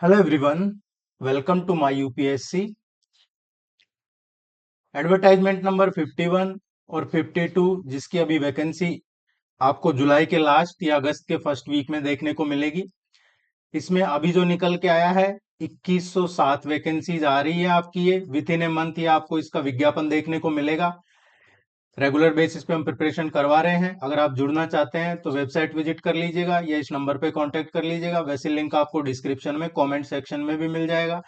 Hello everyone, welcome to my UPSC. Advertisement number 51 और 52 जिसकी अभी वैकेंसी आपको जुलाई के लास्ट या अगस्त के फर्स्ट वीक में देखने को मिलेगी। इसमें अभी जो निकल के आया है 2107 वैकेंसीज आ रही है आपकी। ये विद इन ए मंथ ये आपको इसका विज्ञापन देखने को मिलेगा। रेगुलर बेसिस पे हम प्रिपरेशन करवा रहे हैं। अगर आप जुड़ना चाहते हैं तो वेबसाइट विजिट कर लीजिएगा या इस नंबर पे कांटेक्ट कर लीजिएगा। वैसे लिंक आपको डिस्क्रिप्शन में कमेंट सेक्शन में भी मिल जाएगा।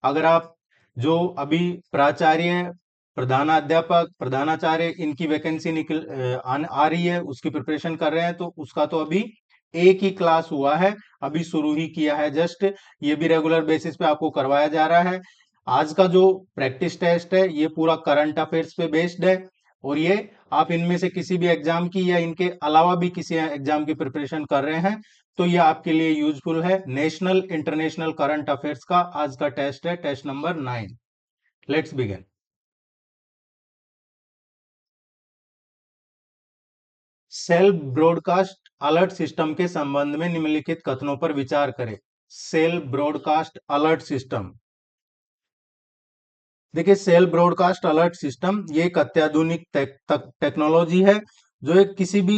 अगर आप जो अभी प्राचार्य, प्रधानाध्यापक, प्रधानाचार्य इनकी वैकेंसी आ रही है, उसकी प्रिपरेशन कर रहे हैं, तो उसका तो अभी एक ही क्लास हुआ है, अभी शुरू ही किया है जस्ट। ये भी रेगुलर बेसिस पे आपको करवाया जा रहा है। आज का जो प्रैक्टिस टेस्ट है ये पूरा करंट अफेयर्स पे बेस्ड है, और ये आप इनमें से किसी भी एग्जाम की या इनके अलावा भी किसी एग्जाम की प्रिपरेशन कर रहे हैं तो ये आपके लिए यूजफुल है। नेशनल इंटरनेशनल करंट अफेयर्स का आज का टेस्ट है, test number 9। Let's begin. Self broadcast alert system के संबंध में निम्नलिखित कथनों पर विचार करें। सेल्फ ब्रॉडकास्ट अलर्ट सिस्टम, देखिए सेल ब्रॉडकास्ट अलर्ट सिस्टम ये एक अत्याधुनिक टेक्नोलॉजी है जो एक किसी भी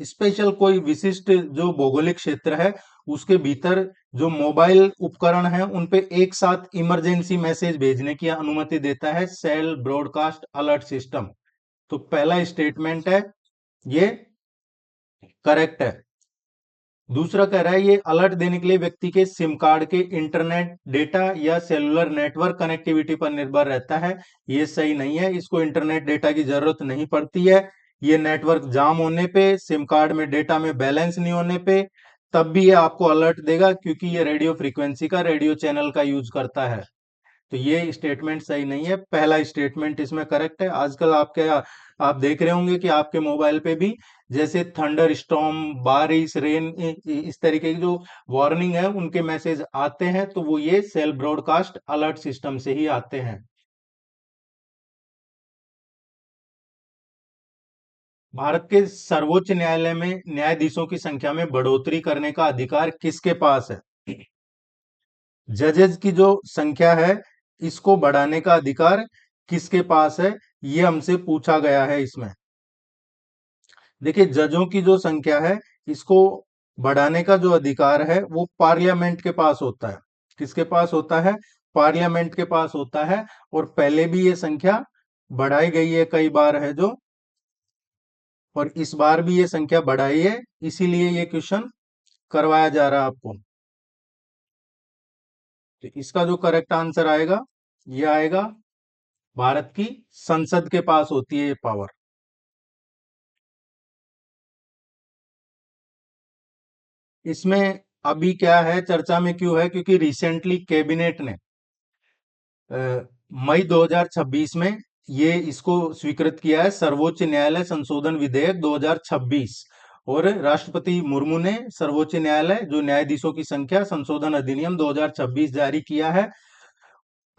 स्पेशल कोई विशिष्ट जो भौगोलिक क्षेत्र है उसके भीतर जो मोबाइल उपकरण है उन पे एक साथ इमरजेंसी मैसेज भेजने की अनुमति देता है सेल ब्रॉडकास्ट अलर्ट सिस्टम। तो पहला स्टेटमेंट है ये करेक्ट है। दूसरा कह रहा है ये अलर्ट देने के लिए व्यक्ति के सिम कार्ड के इंटरनेट डेटा या सेलुलर नेटवर्क कनेक्टिविटी पर निर्भर रहता है। ये सही नहीं है, इसको इंटरनेट डेटा की जरूरत नहीं पड़ती है। ये नेटवर्क जाम होने पे, सिम कार्ड में डेटा में बैलेंस नहीं होने पे तब भी ये आपको अलर्ट देगा, क्योंकि ये रेडियो फ्रीक्वेंसी का, रेडियो चैनल का यूज करता है। तो ये स्टेटमेंट सही नहीं है, पहला स्टेटमेंट इसमें करेक्ट है। आजकल आप देख रहे होंगे कि आपके मोबाइल पे भी जैसे थंडर स्टॉर्म, बारिश, रेन, इस तरीके की जो वार्निंग है उनके मैसेज आते हैं, तो वो ये सेल ब्रॉडकास्ट अलर्ट सिस्टम से ही आते हैं। भारत के सर्वोच्च न्यायालय में न्यायाधीशों की संख्या में बढ़ोतरी करने का अधिकार किसके पास है? जजेस की जो संख्या है इसको बढ़ाने का अधिकार किसके पास है, ये हमसे पूछा गया है इसमें। देखिए जजों की जो संख्या है इसको बढ़ाने का जो अधिकार है वो पार्लियामेंट के पास होता है। किसके पास होता है? पार्लियामेंट के पास होता है। और पहले भी ये संख्या बढ़ाई गई है, कई बार है जो, और इस बार भी ये संख्या बढ़ाई है, इसीलिए ये क्वेश्चन करवाया जा रहा है आपको। तो इसका जो करेक्ट आंसर आएगा ये आएगा, भारत की संसद के पास होती है ये पावर। इसमें अभी क्या है, चर्चा में क्यों है? क्योंकि रिसेंटली कैबिनेट ने अ, मई 2026 में ये इसको स्वीकृत किया है, सर्वोच्च न्यायालय संशोधन विधेयक 2026। और राष्ट्रपति मुर्मू ने सर्वोच्च न्यायालय जो न्यायाधीशों की संख्या संशोधन अधिनियम 2026 जारी किया है।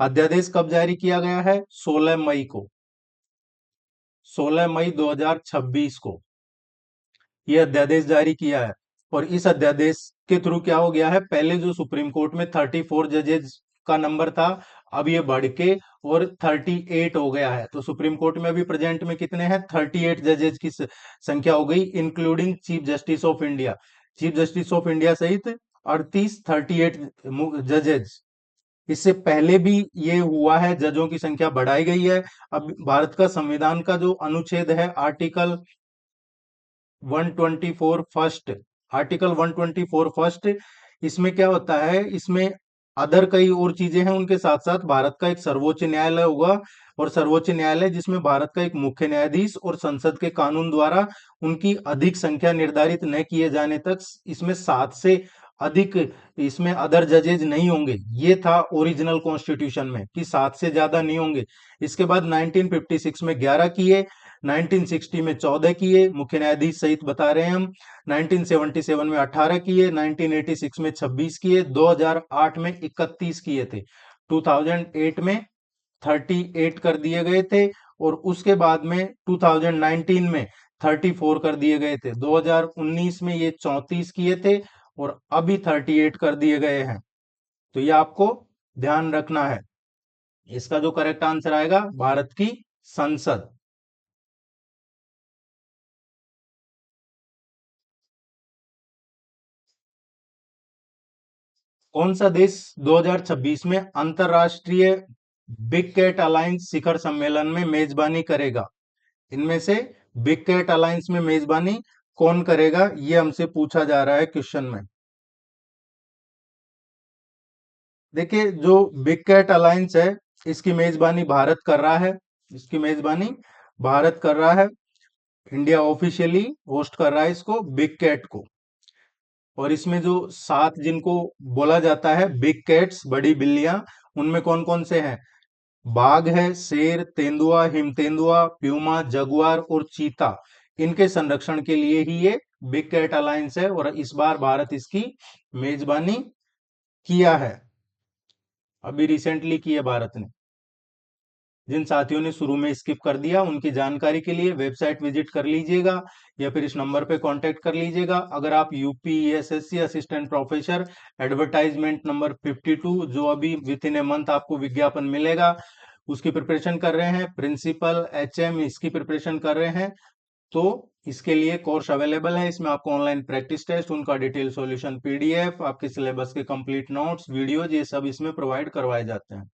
अध्यादेश कब जारी किया गया है? 16 मई को, 16 मई 2026 को ये अध्यादेश जारी किया है। और इस अध्यादेश के थ्रू क्या हो गया है, पहले जो सुप्रीम कोर्ट में 34 जजेस का नंबर था, अब ये बढ़ के और 38 हो गया है। तो सुप्रीम कोर्ट में अभी प्रेजेंट में कितने हैं? 38 जजेस की संख्या हो गई, including chief justice of India. Chief justice of India सहित 38 जजेस। इससे पहले भी ये हुआ है, जजों की संख्या बढ़ाई गई है। अब भारत का संविधान का जो अनुच्छेद है आर्टिकल 124 फर्स्ट, आर्टिकल 124 फर्स्ट, इसमें क्या होता है, इसमें अदर कई और चीजें हैं, उनके साथ साथ भारत का एक सर्वोच्च न्यायालय होगा। और सर्वोच्च न्यायालय जिसमें भारत का एक मुख्य न्यायाधीश और संसद के कानून द्वारा उनकी अधिक संख्या निर्धारित न किए जाने तक इसमें 7 से अधिक इसमें अदर जजेज नहीं होंगे। ये था ओरिजिनल कॉन्स्टिट्यूशन में कि 7 से ज्यादा नहीं होंगे। इसके बाद 1956 में 11 किए, 1960 में 14 किए, मुख्य न्यायाधीश सहित बता रहे हैं हम। 1977 में 18 किए, 1986 में 26 किए, 2008 में 31 किए थे, 2008 में 38 कर दिए गए थे, और उसके बाद में 2019 में 34 कर दिए गए थे, 2019 में ये 34 किए थे और अभी 38 कर दिए गए हैं। तो ये आपको ध्यान रखना है। इसका जो करेक्ट आंसर आएगा भारत की संसद। कौन सा देश 2026 में अंतरराष्ट्रीय बिग कैट अलायंस शिखर सम्मेलन में मेजबानी करेगा? इनमें से बिग कैट अलायंस में मेजबानी कौन करेगा, ये हमसे पूछा जा रहा है क्वेश्चन में। देखिए, जो बिग कैट अलायंस है, इसकी मेजबानी भारत कर रहा है। इसकी मेजबानी भारत कर रहा है। इंडिया ऑफिशियली होस्ट कर रहा है इसको, बिग कैट को। और इसमें जो 7 जिनको बोला जाता है बिग कैट्स, बड़ी बिल्लियां, उनमें कौन कौन से हैं? बाघ है, शेर, तेंदुआ, हिम तेंदुआ, प्यूमा, जगुआर और चीता। इनके संरक्षण के लिए ही ये बिग कैट अलायंस है, और इस बार भारत इसकी मेजबानी किया है। अभी रिसेंटली की है भारत ने। जिन साथियों ने शुरू में स्किप कर दिया, उनकी जानकारी के लिए वेबसाइट विजिट कर लीजिएगा, या फिर इस नंबर पे कांटेक्ट कर लीजिएगा। अगर आप UPSSC assistant professor advertisement number 52, जो अभी विद इन ए मंथ आपको विज्ञापन मिलेगा, उसकी प्रिपरेशन कर रहे हैं, प्रिंसिपल एचएम इसकी प्रिपरेशन कर रहे हैं, तो इसके लिए कोर्स अवेलेबल है। इसमें आपको ऑनलाइन प्रैक्टिस टेस्ट, उनका डिटेल सॉल्यूशन पीडीएफ, आपके सिलेबस के कंप्लीट नोट्स, वीडियोज, ये सब इसमें प्रोवाइड करवाए जाते हैं।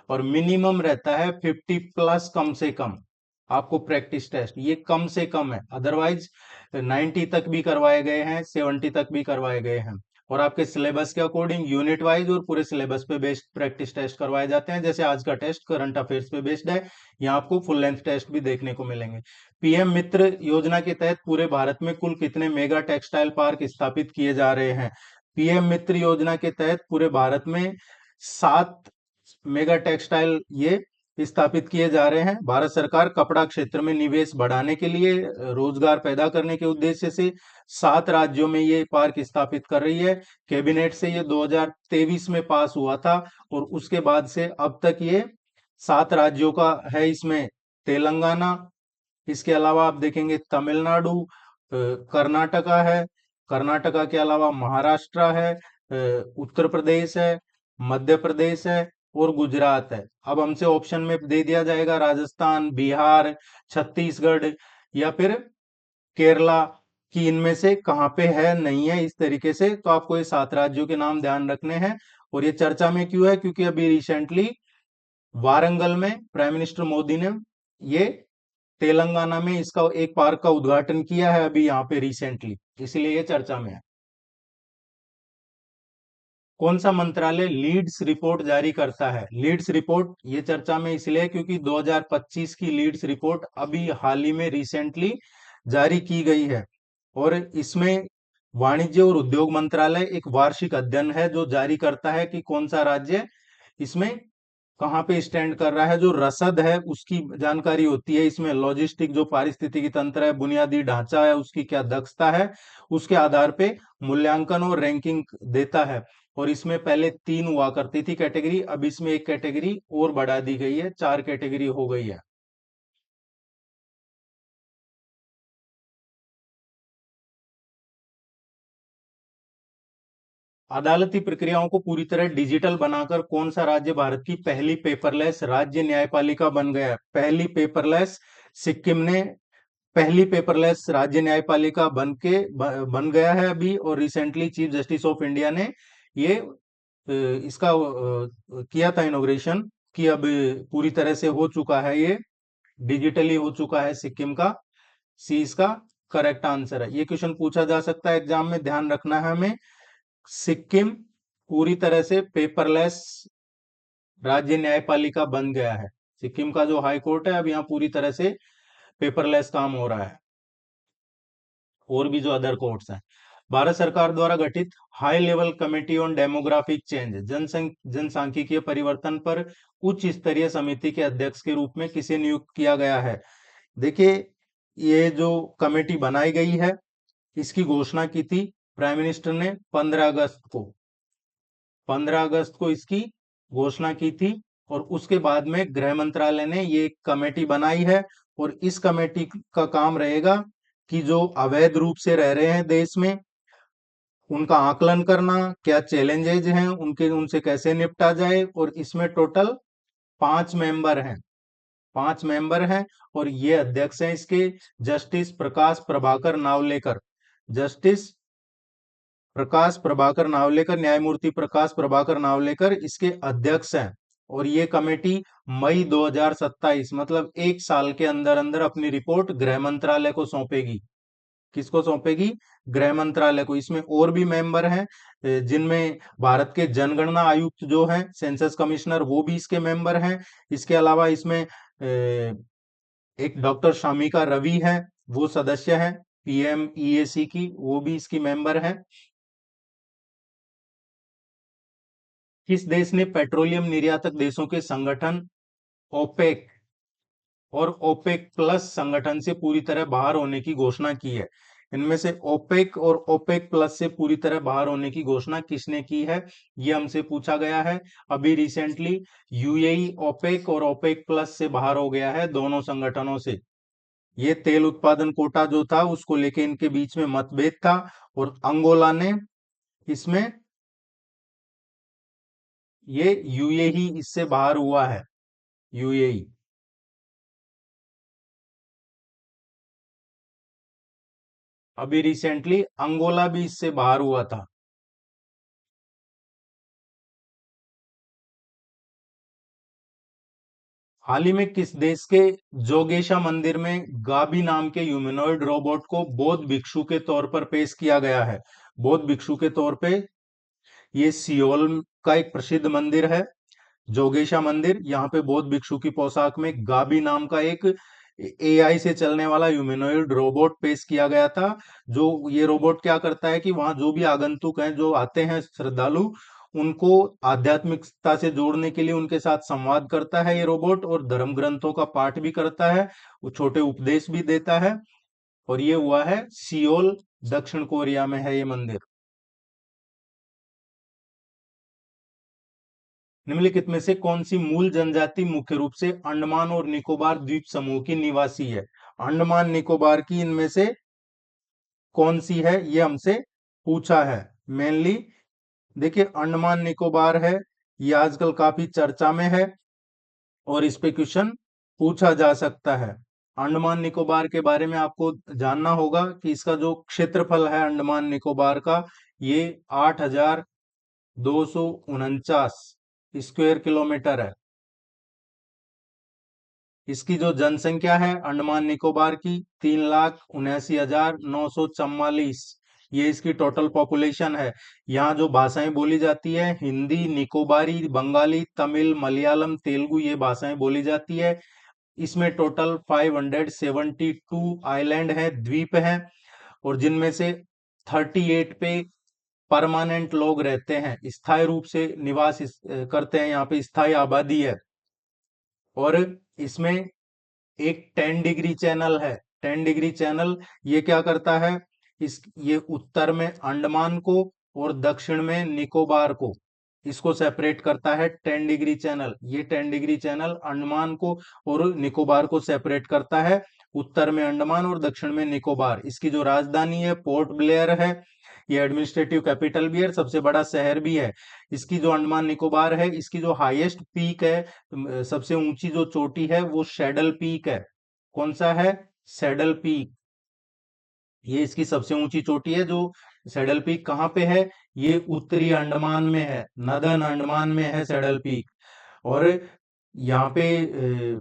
और मिनिमम रहता है 50 प्लस, कम से कम आपको प्रैक्टिस टेस्ट, ये कम से कम है। अदरवाइज 90 तक भी करवाए गए हैं, 70 तक भी करवाए गए हैं। और आपके सिलेबस के अकॉर्डिंग यूनिट वाइज और पूरे सिलेबस पे बेस्ड प्रैक्टिस टेस्ट करवाए जाते हैं। जैसे आज का टेस्ट करंट अफेयर्स पे बेस्ड है, यहाँ आपको फुल लेंथ टेस्ट भी देखने को मिलेंगे। पीएम मित्र योजना के तहत पूरे भारत में कुल कितने मेगा टेक्सटाइल पार्क स्थापित किए जा रहे हैं? पीएम मित्र योजना के तहत पूरे भारत में 7 मेगा टेक्सटाइल ये स्थापित किए जा रहे हैं। भारत सरकार कपड़ा क्षेत्र में निवेश बढ़ाने के लिए, रोजगार पैदा करने के उद्देश्य से 7 राज्यों में ये पार्क स्थापित कर रही है। कैबिनेट से ये 2023 में पास हुआ था, और उसके बाद से अब तक ये 7 राज्यों का है। इसमें तेलंगाना, इसके अलावा आप देखेंगे तमिलनाडु, कर्नाटका है, कर्नाटका के अलावा महाराष्ट्र है, उत्तर प्रदेश है, मध्य प्रदेश है और गुजरात है। अब हमसे ऑप्शन में दे दिया जाएगा राजस्थान, बिहार, छत्तीसगढ़ या फिर केरला, कि इनमें से कहाँ पे है, नहीं है, इस तरीके से। तो आपको ये 7 राज्यों के नाम ध्यान रखने हैं। और ये चर्चा में क्यों है? क्योंकि अभी रिसेंटली वारंगल में प्राइम मिनिस्टर मोदी ने ये तेलंगाना में इसका एक पार्क का उद्घाटन किया है, अभी यहाँ पे रिसेंटली, इसलिए ये चर्चा में है। कौन सा मंत्रालय लीड्स रिपोर्ट जारी करता है? लीड्स रिपोर्ट ये चर्चा में इसलिए क्योंकि 2025 की लीड्स रिपोर्ट अभी हाल ही में रिसेंटली जारी की गई है। और इसमें वाणिज्य और उद्योग मंत्रालय एक वार्षिक अध्ययन है जो जारी करता है कि कौन सा राज्य इसमें कहाँ पे स्टैंड कर रहा है। जो रसद है उसकी जानकारी होती है इसमें, लॉजिस्टिक जो पारिस्थितिकी तंत्र है, बुनियादी ढांचा है, उसकी क्या दक्षता है, उसके आधार पे मूल्यांकन और रैंकिंग देता है। और इसमें पहले 3 हुआ करती थी कैटेगरी, अब इसमें एक कैटेगरी और बढ़ा दी गई है, 4 कैटेगरी हो गई है। अदालती प्रक्रियाओं को पूरी तरह डिजिटल बनाकर कौन सा राज्य भारत की पहली पेपरलेस राज्य न्यायपालिका बन गया है? पहली पेपरलेस, सिक्किम ने पहली पेपरलेस राज्य न्यायपालिका बन गया है अभी। और recently chief justice of India ने ये इसका किया था इनॉग्रेशन, कि अब पूरी तरह से हो चुका है, ये डिजिटली हो चुका है सिक्किम का। सी इसका करेक्ट आंसर है। ये क्वेश्चन पूछा जा सकता है एग्जाम में, ध्यान रखना है हमें। सिक्किम पूरी तरह से पेपरलेस राज्य न्यायपालिका बन गया है। सिक्किम का जो हाई कोर्ट है अब यहाँ पूरी तरह से पेपरलेस काम हो रहा है। और भी जो अदर कोर्ट्स हैं। भारत सरकार द्वारा गठित high level committee on demographic change, जनसांख्यिकीय परिवर्तन पर उच्च स्तरीय समिति के अध्यक्ष के रूप में किसे नियुक्त किया गया है? देखिए, ये जो कमेटी बनाई गई है, इसकी घोषणा की थी प्राइम मिनिस्टर ने 15 अगस्त को। 15 अगस्त को इसकी घोषणा की थी, और उसके बाद में गृह मंत्रालय ने ये कमेटी बनाई है। और इस कमेटी का काम रहेगा कि जो अवैध रूप से रह रहे हैं देश में, उनका आकलन करना, क्या चैलेंजेज हैं उनके, उनसे कैसे निपटा जाए। और इसमें टोटल 5 मेंबर हैं, 5 मेंबर हैं। और ये अध्यक्ष हैं इसके जस्टिस प्रकाश प्रभाकर नावलेकर। जस्टिस प्रकाश प्रभाकर नावलेकर, न्यायमूर्ति प्रकाश प्रभाकर नावलेकर इसके अध्यक्ष हैं। और ये कमेटी मई 2027 मतलब 1 साल के अंदर अंदर अपनी रिपोर्ट गृह मंत्रालय को सौंपेगी। किसको सौंपेगी? गृह मंत्रालय को। इसमें और भी मेंबर हैं, जिनमें भारत के जनगणना आयुक्त जो हैं, सेंसस कमिश्नर, वो भी इसके मेंबर हैं। इसके अलावा इसमें एक डॉक्टर शामिका रवि है, वो सदस्य है पीएमईएसी की, वो भी इसकी मेंबर है। किस देश ने पेट्रोलियम निर्यातक देशों के संगठन ओपेक और ओपेक प्लस संगठन से पूरी तरह बाहर होने की घोषणा की है? इनमें से ओपेक और ओपेक प्लस से पूरी तरह बाहर होने की घोषणा किसने की है, ये हमसे पूछा गया है। अभी रिसेंटली यूएई ओपेक और ओपेक प्लस से बाहर हो गया है, दोनों संगठनों से। ये तेल उत्पादन कोटा जो था उसको लेके इनके बीच में मतभेद था, और अंगोला ने इसमें, ये यूएई इससे बाहर हुआ है, यूएई। अभी रिसेंटली अंगोला भी इससे बाहर हुआ था। हाल ही में किस देश के जोगेशा मंदिर में गाबी नाम के ह्यूमनॉइड रोबोट को बौद्ध भिक्षु के तौर पर पेश किया गया है? बौद्ध भिक्षु के तौर पे, ये सियोल का एक प्रसिद्ध मंदिर है, जोगेशा मंदिर। यहाँ पे बौद्ध भिक्षु की पोशाक में गाबी नाम का एक एआई से चलने वाला ह्यूमनॉइड रोबोट पेश किया गया था। जो ये रोबोट क्या करता है कि वहां जो भी आगंतुक हैं, जो आते हैं श्रद्धालु, उनको आध्यात्मिकता से जोड़ने के लिए उनके साथ संवाद करता है ये रोबोट, और धर्म ग्रंथों का पाठ भी करता है, वो छोटे उपदेश भी देता है। और ये हुआ है सियोल, दक्षिण कोरिया में है ये मंदिर। निम्नलिखित में से कौन सी मूल जनजाति मुख्य रूप से अंडमान और निकोबार द्वीप समूह की निवासी है? अंडमान निकोबार की इनमें से कौन सी है, ये हमसे पूछा है मेनली। देखिए, अंडमान निकोबार है, ये आजकल काफी चर्चा में है और इस पे क्वेश्चन पूछा जा सकता है। अंडमान निकोबार के बारे में आपको जानना होगा कि इसका जो क्षेत्रफल है अंडमान निकोबार का, ये 8,249 स्क्वायर किलोमीटर है। इसकी जो जनसंख्या है अंडमान निकोबार की, 3,79,944, ये इसकी टोटल पॉपुलेशन है। यहाँ जो भाषाएं बोली जाती है, हिंदी, निकोबारी, बंगाली, तमिल, मलयालम, तेलुगु, ये भाषाएं बोली जाती है। इसमें टोटल 572 आइलैंड है, द्वीप हैं, और जिनमें से 38 पे परमानेंट लोग रहते हैं, स्थायी रूप से निवास करते हैं, यहाँ पे स्थायी आबादी है। और इसमें एक 10 डिग्री चैनल है। 10 डिग्री चैनल ये क्या करता है, इस ये उत्तर में अंडमान को और दक्षिण में निकोबार को, इसको सेपरेट करता है 10 डिग्री चैनल। ये 10 डिग्री चैनल अंडमान को और निकोबार को सेपरेट करता है, उत्तर में अंडमान और दक्षिण में निकोबार। इसकी जो राजधानी है पोर्ट ब्लेयर है, ये एडमिनिस्ट्रेटिव कैपिटल भी है, सबसे बड़ा शहर भी है। इसकी जो अंडमान निकोबार है, इसकी जो हाईएस्ट पीक है, सबसे ऊंची जो चोटी है, वो सैडल पीक है। कौन सा है? Saddle peak. ये इसकी सबसे ऊंची चोटी है। जो सैडल पीक कहाँ पे है? ये उत्तरी अंडमान में है, नदर्न अंडमान में है सैडल पीक। और यहाँ पे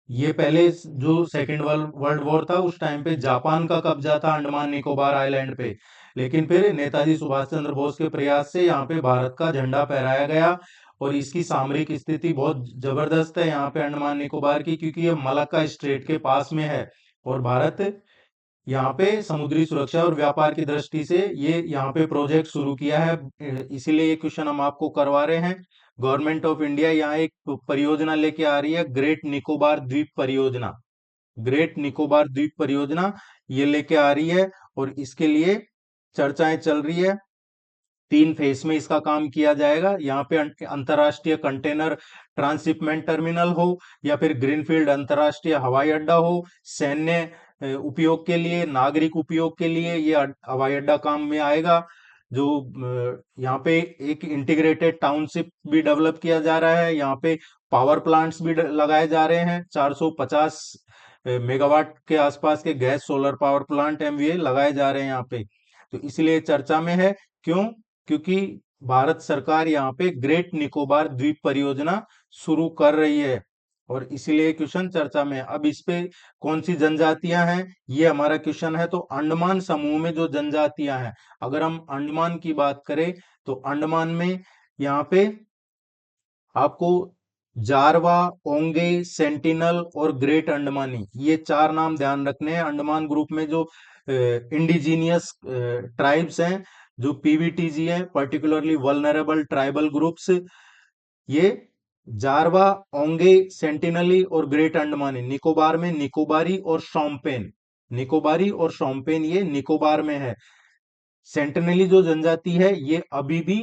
ये पहले जो सेकेंड वर्ल्ड वर्ल्ड वॉर था उस टाइम पे जापान का कब्जा था अंडमान निकोबार आइलैंड पे, लेकिन फिर नेताजी सुभाष चंद्र बोस के प्रयास से यहाँ पे भारत का झंडा फहराया गया। और इसकी सामरिक स्थिति बहुत जबरदस्त है यहाँ पे अंडमान निकोबार की, क्योंकि ये मलक्का स्ट्रेट के पास में है। और भारत यहाँ पे समुद्री सुरक्षा और व्यापार की दृष्टि से ये यहाँ पे प्रोजेक्ट शुरू किया है। इसीलिए ये क्वेश्चन हम आपको करवा रहे हैं। गवर्नमेंट ऑफ इंडिया यहाँ एक परियोजना लेके आ रही है, ग्रेट निकोबार द्वीप परियोजना। ग्रेट निकोबार द्वीप परियोजना ये लेके आ रही है, और इसके लिए चर्चाएं चल रही है। 3 फेज में इसका काम किया जाएगा। यहाँ पे अंतरराष्ट्रीय कंटेनर ट्रांसशिपमेंट टर्मिनल हो, या फिर ग्रीनफील्ड अंतरराष्ट्रीय हवाई अड्डा हो, सैन्य उपयोग के लिए, नागरिक उपयोग के लिए ये हवाई अड्डा काम में आएगा। जो यहाँ पे एक इंटीग्रेटेड टाउनशिप भी डेवलप किया जा रहा है। यहाँ पे पावर प्लांट्स भी लगाए जा रहे हैं। 450 मेगावाट के आसपास के gas solar power plant MVA लगाए जा रहे हैं यहाँ पे। तो इसलिए चर्चा में है। क्यों? क्योंकि भारत सरकार यहाँ पे ग्रेट निकोबार द्वीप परियोजना शुरू कर रही है, और इसीलिए क्वेश्चन चर्चा में है। अब इस पे कौन सी जनजातियां हैं, ये हमारा क्वेश्चन है। तो अंडमान समूह में जो जनजातियां हैं, अगर हम अंडमान की बात करें तो अंडमान में यहाँ पे आपको जारवा, ओंगे, सेंटिनल और ग्रेट अंडमानी, ये चार नाम ध्यान रखने हैं। अंडमान ग्रुप में जो इंडिजीनियस ट्राइब्स हैं, जो पीवीटीजी है, पर्टिकुलरली वल्नरेबल ट्राइबल ग्रुप्स, ये जारवा, ओंगे, सेंटिनली और ग्रेट अंडमानी। निकोबार में निकोबारी और शोम्पेन, निकोबारी और शोम्पेन ये निकोबार में है। सेंटिनली जो जनजाति है ये अभी भी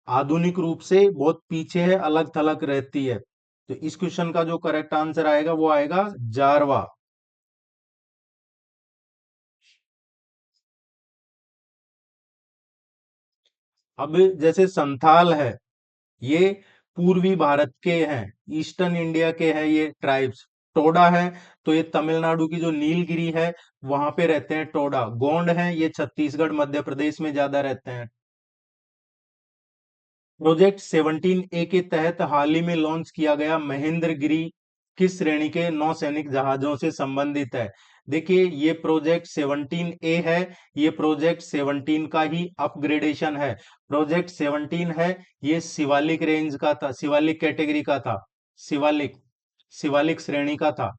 आधुनिक रूप से बहुत पीछे है, अलग थलग रहती है। तो इस क्वेश्चन का जो करेक्ट आंसर आएगा वो आएगा जारवा। अब जैसे संथाल है, ये पूर्वी भारत के हैं, ईस्टर्न इंडिया के हैं ये ट्राइब्स। टोडा है, तो ये तमिलनाडु की जो नीलगिरी है वहां पे रहते हैं टोडा। गोंड है, ये छत्तीसगढ़ मध्य प्रदेश में ज्यादा रहते हैं। प्रोजेक्ट 17 ए के तहत हाल ही में लॉन्च किया गया महेंद्रगिरी किस श्रेणी के नौसैनिक जहाजों से संबंधित है? देखिए, ये प्रोजेक्ट 17 ए है, ये प्रोजेक्ट 17 का ही अपग्रेडेशन है। प्रोजेक्ट 17 है, ये शिवालिक रेंज का था, शिवालिक कैटेगरी का था, शिवालिक, शिवालिक श्रेणी का था।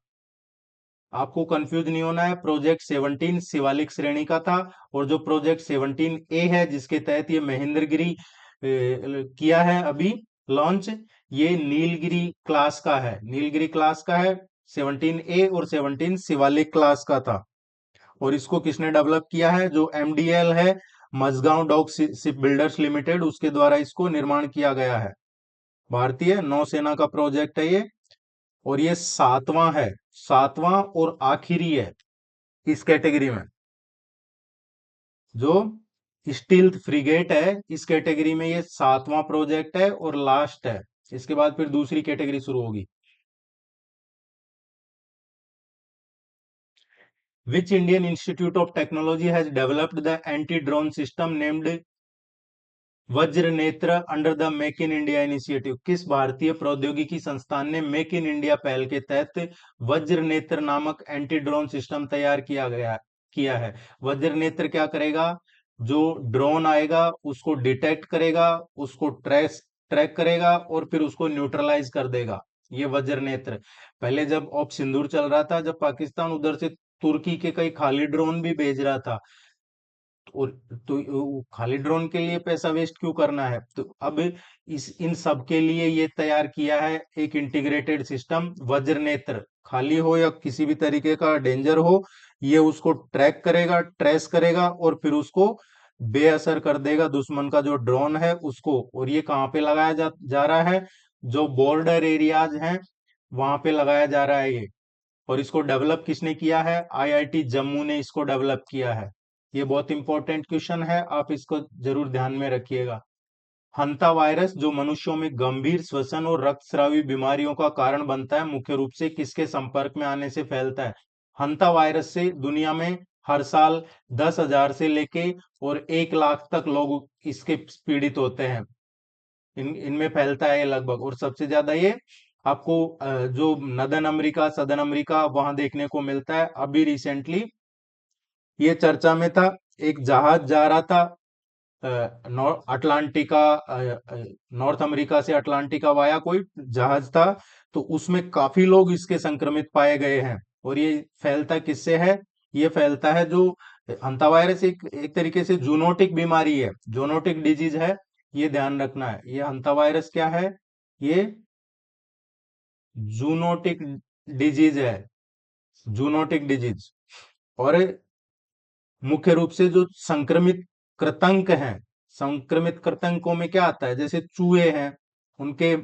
आपको कंफ्यूज नहीं होना है, प्रोजेक्ट 17 शिवालिक श्रेणी का था। और जो प्रोजेक्ट 17 ए है, जिसके तहत ये महेंद्रगिरी किया है अभी लॉन्च, ये नीलगिरी क्लास का है, नीलगिरी क्लास का है। 17 ए और 17 शिवालिक क्लास का था। और इसको किसने डेवलप किया है? जो एमडीएल है, Mazagaon dock shipbuilders limited, उसके द्वारा इसको निर्माण किया गया है। भारतीय नौसेना का प्रोजेक्ट है ये। और ये सातवां है, सातवां और आखिरी है इस कैटेगरी में। जो स्टील्थ फ्रिगेट है, इस कैटेगरी में ये सातवां प्रोजेक्ट है और लास्ट है। इसके बाद फिर दूसरी कैटेगरी शुरू होगी। Which Indian institute of technology has developed the anti drone system named वज्र नेत्र under the make in India initiative? किस भारतीय प्रौद्योगिकी संस्थान ने मेक इन इंडिया पहल के तहत वज्र नेत्र नामक एंटी ड्रोन सिस्टम तैयार किया है? वज्र नेत्र क्या करेगा? जो ड्रोन आएगा उसको डिटेक्ट करेगा, उसको ट्रैक करेगा और फिर उसको न्यूट्रलाइज कर देगा। ये वज्र नेत्र। पहले जब ऑप सिंदूर चल रहा था, जब पाकिस्तान उधर से तुर्की के कई खाली ड्रोन भी भेज रहा था, और तो खाली ड्रोन के लिए पैसा वेस्ट क्यों करना है? तो अब इस इन सब के लिए ये तैयार किया है एक इंटीग्रेटेड सिस्टम वज्र नेत्र। खाली हो या किसी भी तरीके का डेंजर हो, ये उसको ट्रैक करेगा, ट्रेस करेगा और फिर उसको बेअसर कर देगा, दुश्मन का जो ड्रोन है उसको। और ये कहाँ पे लगाया जा रहा है? जो बॉर्डर एरियाज हैं वहां पे लगाया जा रहा है ये। और इसको डेवलप किसने किया है? आईआईटी जम्मू ने इसको डेवलप किया है। ये बहुत इंपॉर्टेंट क्वेश्चन है, आप इसको जरूर ध्यान में रखिएगा। हंता वायरस जो मनुष्यों में गंभीर श्वसन और रक्तस्रावी बीमारियों का कारण बनता है, मुख्य रूप से किसके संपर्क में आने से फैलता है? हंता वायरस से दुनिया में हर साल 10,000 से लेके और 1 लाख तक लोग इसके पीड़ित होते हैं। इनमें फैलता है ये लगभग। और सबसे ज्यादा ये आपको जो नदन अमेरिका, सदन अमेरिका, वहां देखने को मिलता है। अभी रिसेंटली ये चर्चा में था, एक जहाज जा रहा था अटलांटिका, नॉर्थ अमेरिका से अटलांटिका वाया कोई जहाज था, तो उसमें काफी लोग इसके संक्रमित पाए गए हैं। और ये फैलता किससे है? ये फैलता है जो हंतावायरस एक तरीके से जूनोटिक बीमारी है, जूनोटिक डिजीज है। ये ध्यान रखना है, ये हंतावायरस क्या है? ये जूनोटिक डिजीज है, जूनोटिक डिजीज। और मुख्य रूप से जो संक्रमित कृंतक हैं, संक्रमित कृंतकों में क्या आता है? जैसे चूहे हैं, उनके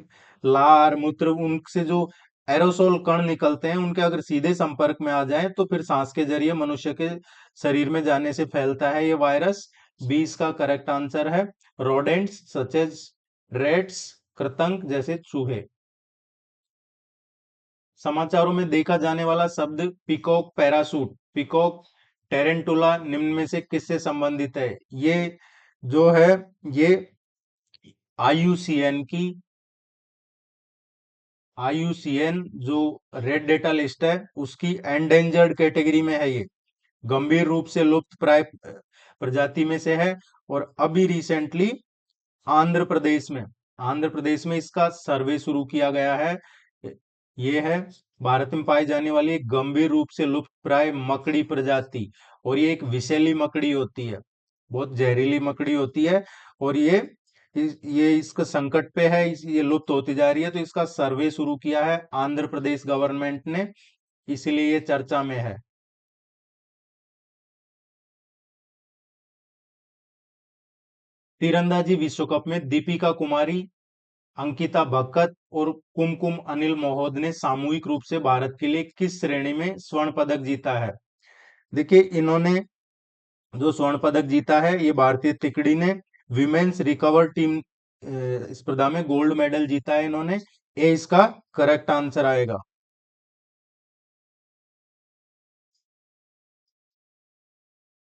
लार मूत्र, उनसे जो एरोसोल कण निकलते हैं, उनके अगर सीधे संपर्क में आ जाए तो फिर सांस के जरिए मनुष्य के शरीर में जाने से फैलता है ये वायरस। बी इसका करेक्ट आंसर है। रोडेंट्स सच एज रेट्स, कृतंक जैसे चूहे। समाचारों में देखा जाने वाला शब्द पीकॉक पैरासूट, पीकॉक टेरेंटुला निम्न में से किससे संबंधित है? ये जो है, ये आईयूसीएन की, आईयूसीएन जो रेड डेटा लिस्ट है उसकी एंडेंजर्ड कैटेगरी में है ये। गंभीर रूप से लुप्त प्राय प्रजाति में से है। और अभी रिसेंटली आंध्र प्रदेश में, आंध्र प्रदेश में इसका सर्वे शुरू किया गया है। ये है भारत में पाई जाने वाली एक गंभीर रूप से लुप्त प्राय मकड़ी प्रजाति। और ये एक विषैली मकड़ी होती है, बहुत जहरीली मकड़ी होती है। और ये इसका संकट पे है, ये लुप्त होती जा रही है। तो इसका सर्वे शुरू किया है आंध्र प्रदेश गवर्नमेंट ने, इसलिए ये चर्चा में है। तीरंदाजी विश्व कप में दीपिका कुमारी, अंकिता भक्कत और कुमकुम अनिल मोहद ने सामूहिक रूप से भारत के लिए किस श्रेणी में स्वर्ण पदक जीता है? देखिए, इन्होंने जो स्वर्ण पदक जीता है, ये भारतीय तिकड़ी ने विमेन्स रिकवर टीम स्पर्धा में गोल्ड मेडल जीता है इन्होंने। ए इसका करेक्ट आंसर आएगा।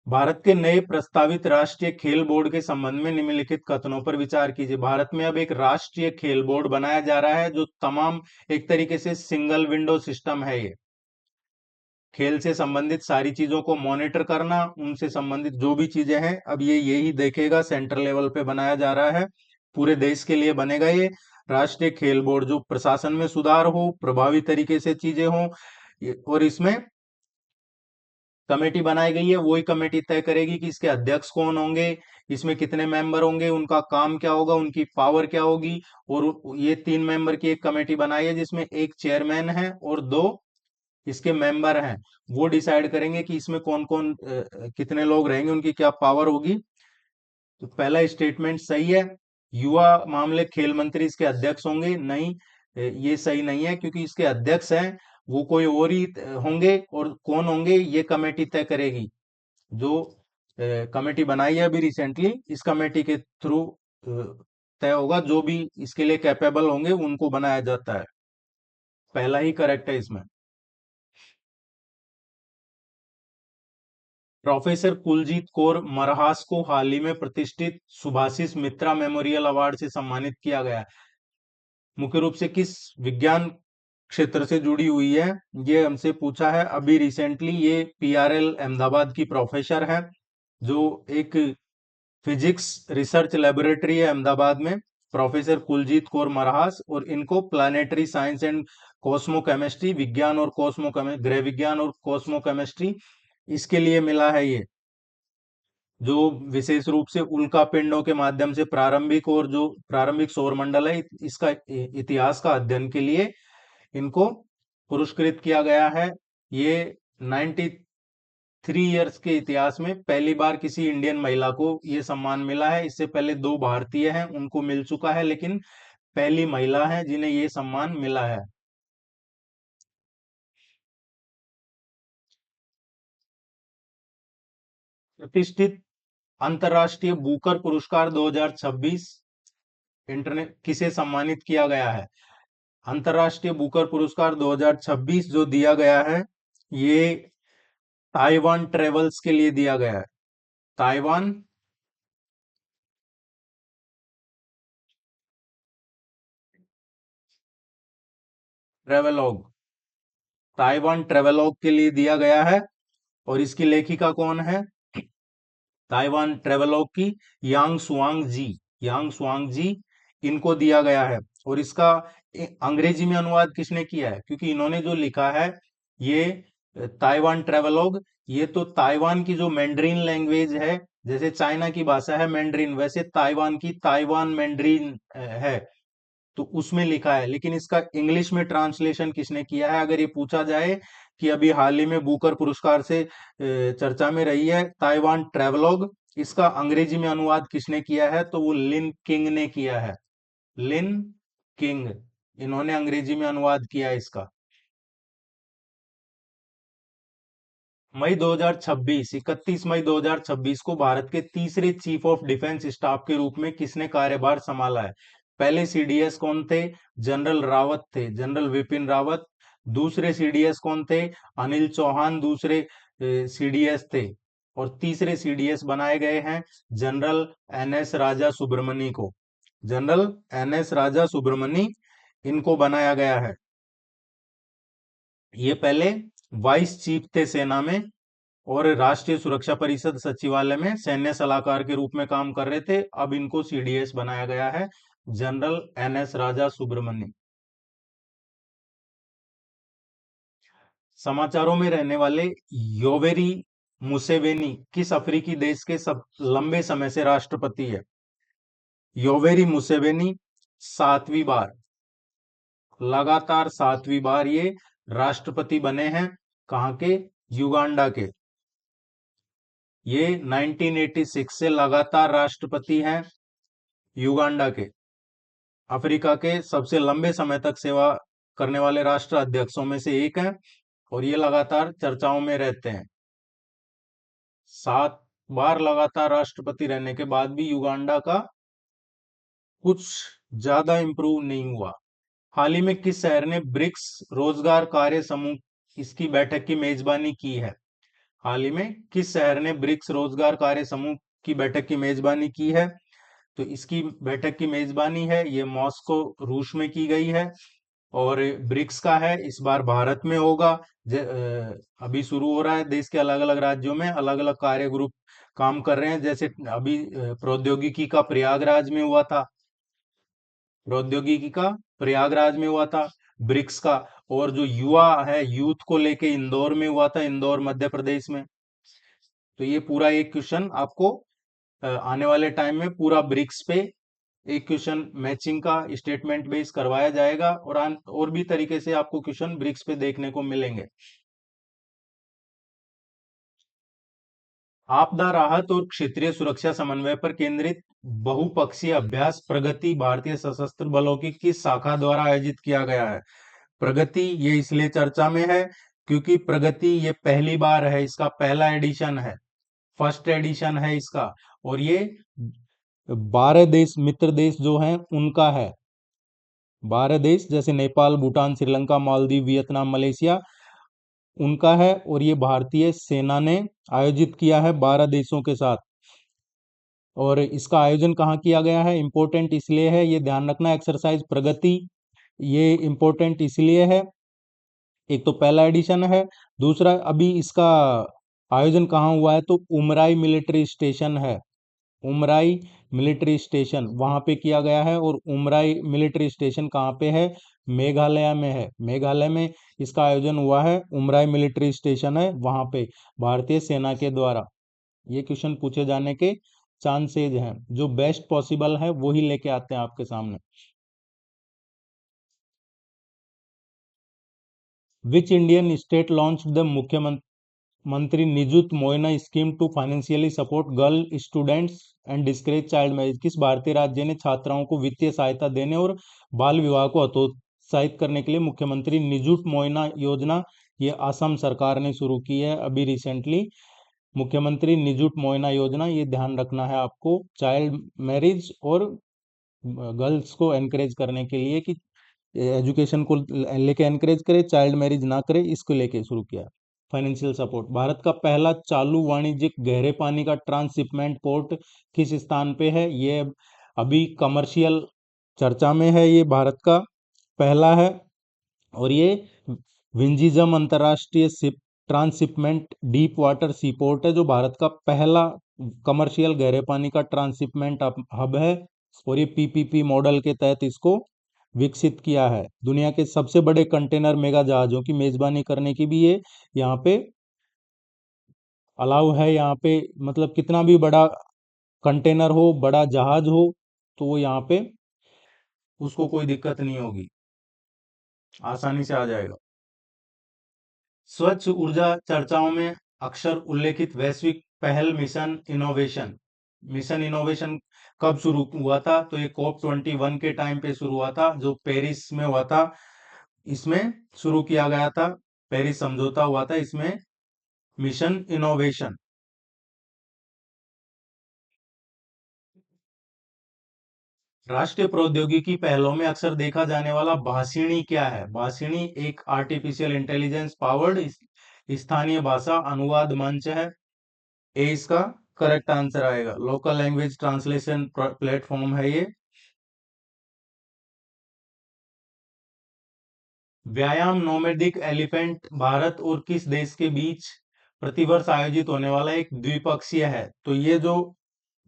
भारत के नए प्रस्तावित राष्ट्रीय खेल बोर्ड के संबंध में निम्नलिखित कथनों पर विचार कीजिए। भारत में अब एक राष्ट्रीय खेल बोर्ड बनाया जा रहा है जो तमाम, एक तरीके से सिंगल विंडो सिस्टम है ये। खेल से संबंधित सारी चीजों को मॉनिटर करना, उनसे संबंधित जो भी चीजें हैं, अब ये यही देखेगा। सेंट्रल लेवल पे बनाया जा रहा है, पूरे देश के लिए बनेगा ये राष्ट्रीय खेल बोर्ड, जो प्रशासन में सुधार हो, प्रभावी तरीके से चीजें हो। और इसमें कमेटी बनाई गई है, वही कमेटी तय करेगी कि इसके अध्यक्ष कौन होंगे, इसमें कितने मेंबर होंगे, उनका काम क्या होगा, उनकी पावर क्या होगी। और ये 3 मेंबर की एक कमेटी बनाई है जिसमें एक चेयरमैन है और 2 इसके मेंबर हैं। वो डिसाइड करेंगे कि इसमें कौन कौन कितने लोग रहेंगे, उनकी क्या पावर होगी। तो पहला स्टेटमेंट सही है। युवा मामले खेल मंत्री इसके अध्यक्ष होंगे, नहीं, ये सही नहीं है, क्योंकि इसके अध्यक्ष हैं वो कोई और ही होंगे, और कौन होंगे ये कमेटी तय करेगी। जो कमेटी बनाई है अभी रिसेंटली, इस कमेटी के थ्रू तय होगा। जो भी इसके लिए कैपेबल होंगे उनको बनाया जाता है। पहला ही करेक्ट है इसमें। प्रोफेसर कुलजीत कौर मरहास को हाल ही में प्रतिष्ठित सुभाषिस मित्रा मेमोरियल अवार्ड से सम्मानित किया गया। मुख्य रूप से किस विज्ञान क्षेत्र से जुड़ी हुई है, ये हमसे पूछा है अभी रिसेंटली। ये पीआरएल अहमदाबाद की प्रोफेसर है, जो एक फिजिक्स रिसर्च लेबोरेटरी है अहमदाबाद में। प्रोफेसर कुलजीत कौर मरहास, और इनको planetary science and Cosmo chemistry, विज्ञान और कॉस्मो गृह विज्ञान और कॉस्मो केमिस्ट्री, इसके लिए मिला है ये। जो विशेष रूप से उल्का पिंडों के माध्यम से प्रारंभिक, और जो प्रारंभिक सौरमंडल है, इसका इतिहास का अध्ययन के लिए इनको पुरस्कृत किया गया है। ये 93 इयर्स के इतिहास में पहली बार किसी इंडियन महिला को ये सम्मान मिला है। इससे पहले 2 भारतीय हैं, उनको मिल चुका है, लेकिन पहली महिला है जिन्हें ये सम्मान मिला है। प्रतिष्ठित अंतर्राष्ट्रीय बुकर पुरस्कार 2026 इंटरनेट किसे सम्मानित किया गया है? अंतर्राष्ट्रीय बुकर पुरस्कार 2026 जो दिया गया है, ये ताइवान ट्रेवल्स के लिए दिया गया है। ताइवान ट्रेवलॉग, ताइवान ट्रेवलॉग के लिए दिया गया है। और इसकी लेखिका कौन है? ताइवान ट्रेवलॉग की यांग सुआंग जी, यांग सुआंग जी, इनको दिया गया है। और इसका अंग्रेजी में अनुवाद किसने किया है? क्योंकि इन्होंने जो लिखा है ये ताइवान ट्रेवलॉग, ये तो ताइवान की जो मैंड्रीन लैंग्वेज है, जैसे चाइना की भाषा है मैंड्रीन, वैसे ताइवान की ताइवान मैंड्रीन है, तो उसमें लिखा है। लेकिन इसका इंग्लिश में ट्रांसलेशन किसने किया है? अगर ये पूछा जाए कि अभी हाल ही में बुकर पुरस्कार से चर्चा में रही है ताइवान ट्रेवलॉग, इसका अंग्रेजी में अनुवाद किसने किया है? तो वो लिन किंग ने किया है। लिन किंग, इन्होंने अंग्रेजी में अनुवाद किया है इसका। मई 2026, 31 मई 2026 को भारत के तीसरे चीफ ऑफ डिफेंस स्टाफ के रूप में किसने कार्यभार संभाला है? पहले सीडीएस कौन थे? जनरल रावत थे, जनरल विपिन रावत। दूसरे सीडीएस कौन थे? अनिल चौहान दूसरे सीडीएस थे। और तीसरे सीडीएस बनाए गए हैं जनरल एनएस राजा सुब्रमणी को। जनरल एनएस राजा सुब्रमणी इनको बनाया गया है। ये पहले वाइस चीफ थे सेना में और राष्ट्रीय सुरक्षा परिषद सचिवालय में सैन्य सलाहकार के रूप में काम कर रहे थे। अब इनको सीडीएस बनाया गया है, जनरल एनएस राजा सुब्रमण्यम। समाचारों में रहने वाले योवेरी मुसेवेनी किस अफ्रीकी देश के सब लंबे समय से राष्ट्रपति है? योवेरी मुसेवेनी 7वीं बार, लगातार 7वीं बार ये राष्ट्रपति बने हैं। कहां के? युगांडा के। ये 1986 से लगातार राष्ट्रपति हैं युगांडा के। अफ्रीका के सबसे लंबे समय तक सेवा करने वाले राष्ट्र अध्यक्षों में से एक हैं और ये लगातार चर्चाओं में रहते हैं। 7 बार लगातार राष्ट्रपति रहने के बाद भी युगांडा का कुछ ज्यादा इंप्रूव नहीं हुआ। हाल ही में किस शहर ने ब्रिक्स रोजगार कार्य समूह इसकी बैठक की मेजबानी की है? हाल ही में किस शहर ने ब्रिक्स रोजगार कार्य समूह की बैठक की मेजबानी की है? तो इसकी बैठक की मेजबानी है ये मॉस्को रूस में की गई है और ब्रिक्स का है, इस बार भारत में होगा। अभी शुरू हो रहा है, देश के अलग अलग राज्यों में अलग अलग कार्य ग्रुप काम कर रहे हैं। जैसे अभी प्रौद्योगिकी का प्रयागराज में हुआ था, प्रौद्योगिकी का प्रयागराज में हुआ था ब्रिक्स का। और जो युवा है, यूथ को लेके इंदौर में हुआ था, इंदौर मध्य प्रदेश में। तो ये पूरा एक क्वेश्चन आपको आने वाले टाइम में पूरा ब्रिक्स पे एक क्वेश्चन मैचिंग का स्टेटमेंट बेस करवाया जाएगा और भी तरीके से आपको क्वेश्चन ब्रिक्स पे देखने को मिलेंगे। आपदा राहत और क्षेत्रीय सुरक्षा समन्वय पर केंद्रित बहुपक्षीय अभ्यास प्रगति भारतीय सशस्त्र बलों की किस शाखा द्वारा आयोजित किया गया है? प्रगति ये इसलिए चर्चा में है क्योंकि प्रगति ये पहली बार है, इसका पहला एडिशन है, फर्स्ट एडिशन है इसका। और ये 12 देश मित्र देश जो हैं उनका है। 12 देश जैसे नेपाल, भूटान, श्रीलंका, मालदीव, वियतनाम, मलेशिया उनका है। और ये भारतीय सेना ने आयोजित किया है 12 देशों के साथ। और इसका आयोजन कहाँ किया गया है? इंपॉर्टेंट इसलिए है, ये ध्यान रखना, एक्सरसाइज प्रगति ये इंपॉर्टेंट इसलिए है, एक तो पहला एडिशन है, दूसरा अभी इसका आयोजन कहाँ हुआ है तो उमराई मिलिट्री स्टेशन है, उमराई मिलिट्री स्टेशन वहां पे किया गया है। और उमराई मिलिट्री स्टेशन कहाँ पे है? मेघालय में है, मेघालय में इसका आयोजन हुआ है। उमराई मिलिट्री स्टेशन है वहां पे भारतीय सेना के द्वारा। ये क्वेश्चन पूछे जाने के चांसेज हैं, जो बेस्ट पॉसिबल है वो ही लेके आते हैं आपके सामने। Which Indian state launch the Mukhyamantri Nijut Moina scheme to financially support girl students and discourage child marriage? किस भारतीय राज्य ने छात्राओं को वित्तीय सहायता देने और बाल विवाह को हतोत्साहित करने के लिए मुख्यमंत्री निजुत मोइना योजना, ये असम सरकार ने शुरू की है अभी रिसेंटली। मुख्यमंत्री निजुट मोइना योजना, ये ध्यान रखना है आपको, चाइल्ड मैरिज और गर्ल्स को एनकरेज करने के लिए कि एजुकेशन को लेके एनकरेज करे, चाइल्ड मैरिज ना करे, इसको लेके शुरू किया। Financial support. भारत का पहला चालू वाणिज्यिक गहरे पानी का ट्रांसशिपमेंट पोर्ट किस स्थान पे है? ये अभी कमर्शियल चर्चा में है, ये भारत का पहला है। और ये विंझिजम अंतरराष्ट्रीय ट्रांसशिपमेंट डीप वाटर सीपोर्ट है, जो भारत का पहला कमर्शियल गहरे पानी का ट्रांसशिपमेंट हब है। और ये पीपीपी मॉडल के तहत इसको विकसित किया है। दुनिया के सबसे बड़े कंटेनर मेगा जहाजों की मेजबानी करने की भी ये यहाँ पे अलाउ है। यहाँ पे मतलब कितना भी बड़ा कंटेनर हो, बड़ा जहाज हो, तो वो यहाँ पे उसको कोई दिक्कत नहीं होगी, आसानी से आ जाएगा। स्वच्छ ऊर्जा चर्चाओं में अक्सर उल्लेखित वैश्विक पहल मिशन इनोवेशन कब शुरू हुआ था? तो ये COP21 के टाइम पे शुरू हुआ था, जो पेरिस में हुआ था। इसमें शुरू किया गया था, पेरिस समझौता हुआ था, इसमें मिशन इनोवेशन। राष्ट्रीय प्रौद्योगिकी पहलों में अक्सर देखा जाने वाला भाषिणी क्या है? भाषिणी एक आर्टिफिशियल इंटेलिजेंस पावर्ड स्थानीय भाषा अनुवाद मंच है। ए इसका करेक्ट आंसर आएगा। लोकल लैंग्वेज ट्रांसलेशन प्लेटफॉर्म है ये। व्यायाम नोमैडिक एलिफेंट भारत और किस देश के बीच प्रतिवर्ष आयोजित होने वाला एक द्विपक्षीय है? तो ये जो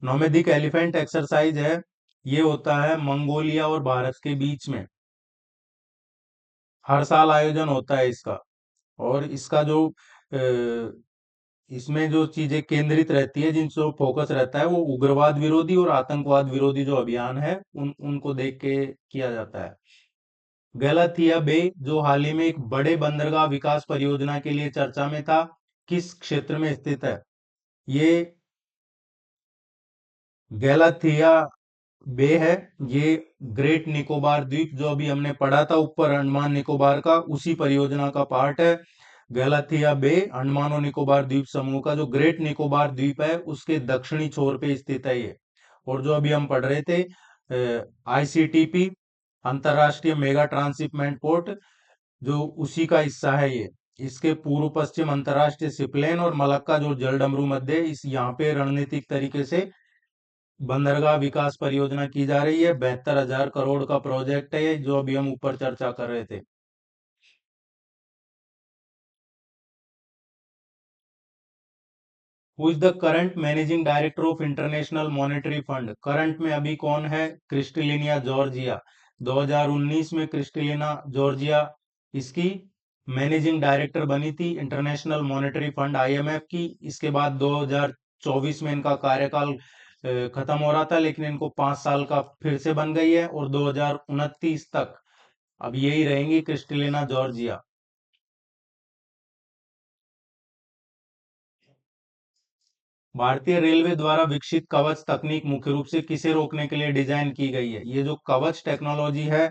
नोमैडिक एलिफेंट एक्सरसाइज है, ये होता है मंगोलिया और भारत के बीच में। हर साल आयोजन होता है इसका। और इसका जो इसमें जो चीजें केंद्रित रहती है, जिन जो फोकस रहता है, वो उग्रवाद विरोधी और आतंकवाद विरोधी जो अभियान है उनको देख के किया जाता है। गलथिया बे जो हाल ही में एक बड़े बंदरगाह विकास परियोजना के लिए चर्चा में था, किस क्षेत्र में स्थित है? ये गैलाथिया बे है। ये ग्रेट निकोबार द्वीप जो अभी हमने पढ़ा था ऊपर अंडमान निकोबार का, उसी परियोजना का पार्ट है। गैलाथिया बे अंडमान और निकोबार द्वीप समूह का जो ग्रेट निकोबार द्वीप है उसके दक्षिणी छोर पे स्थित है ये। और जो अभी हम पढ़ रहे थे आईसीटीपी अंतरराष्ट्रीय मेगा ट्रांसशिपमेंट पोर्ट, जो उसी का हिस्सा है ये। इसके पूर्व पश्चिम अंतरराष्ट्रीय शिपलेन और मलक्का जो जलडमरू मध्य इस यहाँ पे रणनीतिक तरीके से बंदरगाह विकास परियोजना की जा रही है। 72,000 करोड़ का प्रोजेक्ट है ये, जो अभी हम ऊपर चर्चा कर रहे थे। Who is the current managing director of international monetary fund? Current में अभी कौन है? Kristalina Georgia. 2019 में क्रिस्टलिना जॉर्जिया इसकी मैनेजिंग डायरेक्टर बनी थी इंटरनेशनल मॉनेटरी फंड आईएमएफ की। इसके बाद 2024 में इनका कार्यकाल खत्म हो रहा था, लेकिन इनको 5 साल का फिर से बन गई है और 2029 तक अब यही रहेंगी क्रिस्टलिना जॉर्जिया। भारतीय रेलवे द्वारा विकसित कवच तकनीक मुख्य रूप से किसे रोकने के लिए डिजाइन की गई है? ये जो कवच टेक्नोलॉजी है,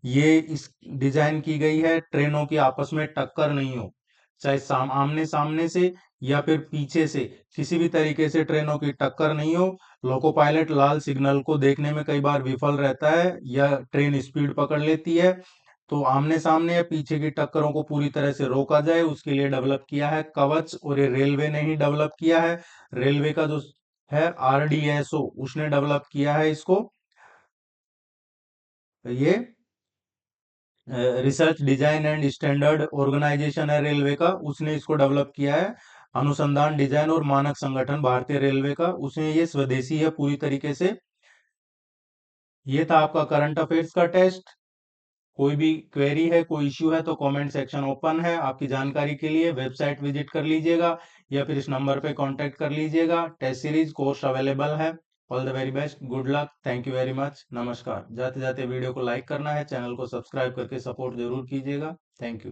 ये इस डिजाइन की गई है ट्रेनों की आपस में टक्कर नहीं हो, चाहे आमने सामने से या फिर पीछे से, किसी भी तरीके से ट्रेनों की टक्कर नहीं हो। लोको पायलट लाल सिग्नल को देखने में कई बार विफल रहता है या ट्रेन स्पीड पकड़ लेती है, तो आमने सामने या पीछे की टक्करों को पूरी तरह से रोका जाए, उसके लिए डेवलप किया है कवच। और ये रेलवे ने ही डेवलप किया है। रेलवे का जो है आरडीएसओ, उसने डेवलप किया है इसको। ये research design and standard organisation है रेलवे का, उसने इसको डेवलप किया है। अनुसंधान डिजाइन और मानक संगठन भारतीय रेलवे का, उसने ये स्वदेशी है पूरी तरीके से। ये था आपका करंट अफेयर्स का टेस्ट। कोई भी क्वेरी है, कोई इश्यू है, तो कमेंट सेक्शन ओपन है आपकी जानकारी के लिए। वेबसाइट विजिट कर लीजिएगा या फिर इस नंबर पे कांटेक्ट कर लीजिएगा। टेस्ट सीरीज कोर्स अवेलेबल है। All the very best, good luck, thank you very much, नमस्कार। जाते जाते वीडियो को लाइक करना है, चैनल को सब्सक्राइब करके सपोर्ट जरूर कीजिएगा। Thank you.